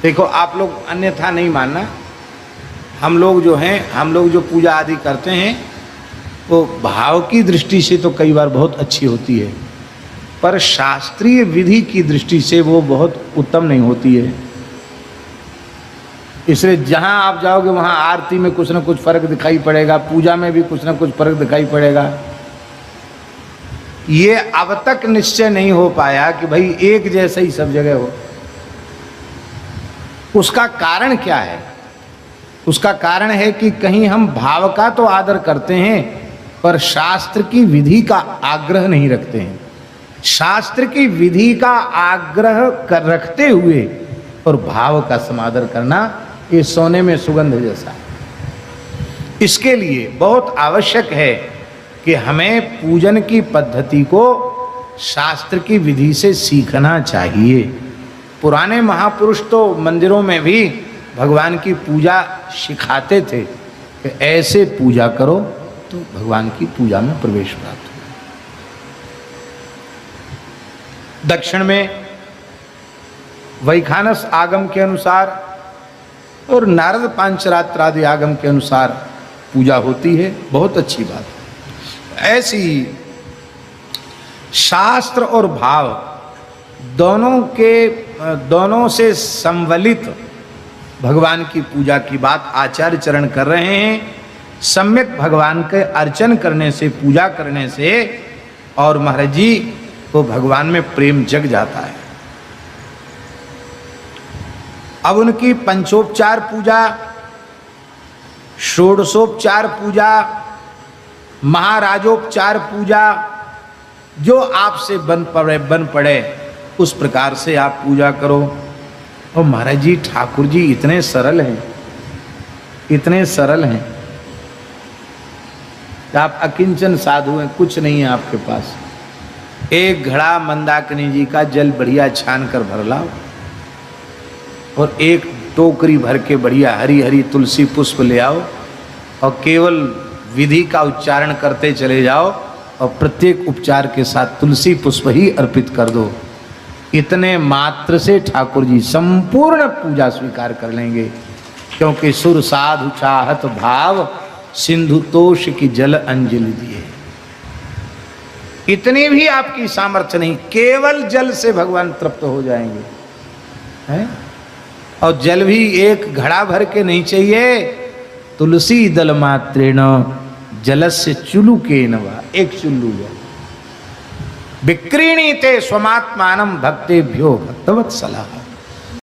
देखो आप लोग अन्यथा नहीं मानना, हम लोग जो हैं, हम लोग जो पूजा आदि करते हैं वो भाव की दृष्टि से तो कई बार बहुत अच्छी होती है, पर शास्त्रीय विधि की दृष्टि से वो बहुत उत्तम नहीं होती है। इसलिए जहाँ आप जाओगे वहाँ आरती में कुछ ना कुछ फर्क दिखाई पड़ेगा, पूजा में भी कुछ ना कुछ फर्क दिखाई पड़ेगा। ये अब तक निश्चय नहीं हो पाया कि भाई एक जैसा ही सब जगह हो। उसका कारण क्या है? उसका कारण है कि कहीं हम भाव का तो आदर करते हैं पर शास्त्र की विधि का आग्रह नहीं रखते हैं। शास्त्र की विधि का आग्रह कर रखते हुए और भाव का समादर करना, ये सोने में सुगंध जैसा है। इसके लिए बहुत आवश्यक है कि हमें पूजन की पद्धति को शास्त्र की विधि से सीखना चाहिए। पुराने महापुरुष तो मंदिरों में भी भगवान की पूजा सिखाते थे कि ऐसे पूजा करो तो भगवान की पूजा में प्रवेश प्राप्त हो। दक्षिण में वैखानस आगम के अनुसार और नारद पांचरात्र आदि आगम के अनुसार पूजा होती है, बहुत अच्छी बात है। ऐसी शास्त्र और भाव दोनों से संवलित भगवान की पूजा की बात आचार्य चरण कर रहे हैं। सम्यक भगवान के अर्चन करने से, पूजा करने से और महाराज जी को भगवान में प्रेम जग जाता है। अब उनकी पंचोपचार पूजा, षोडशोपचार पूजा, महाराजोपचार पूजा जो आपसे बन पड़े उस प्रकार से आप पूजा करो। और महाराज जी, ठाकुर जी इतने सरल हैं, इतने सरल हैं। आप अकिंचन साधु हैं, कुछ नहीं है आपके पास। एक घड़ा मंदाकिनी जी का जल बढ़िया छान कर भर लाओ और एक टोकरी भर के बढ़िया हरी हरी तुलसी पुष्प ले आओ और केवल विधि का उच्चारण करते चले जाओ और प्रत्येक उपचार के साथ तुलसी पुष्प ही अर्पित कर दो। इतने मात्र से ठाकुर जी संपूर्ण पूजा स्वीकार कर लेंगे, क्योंकि सुर साधु चाहत भाव सिंधु तोष की जल अंजलि दिए। इतनी भी आपकी सामर्थ्य नहीं, केवल जल से भगवान तृप्त हो जाएंगे, हैं? और जल भी एक घड़ा भर के नहीं चाहिए। तुलसी दल मात्रेण जलस्य चुलुकेनवा, एक चुल्लू जल। विक्रीणीते स्वमात्मानं भक्तेभ्यो भक्तवत्सलः।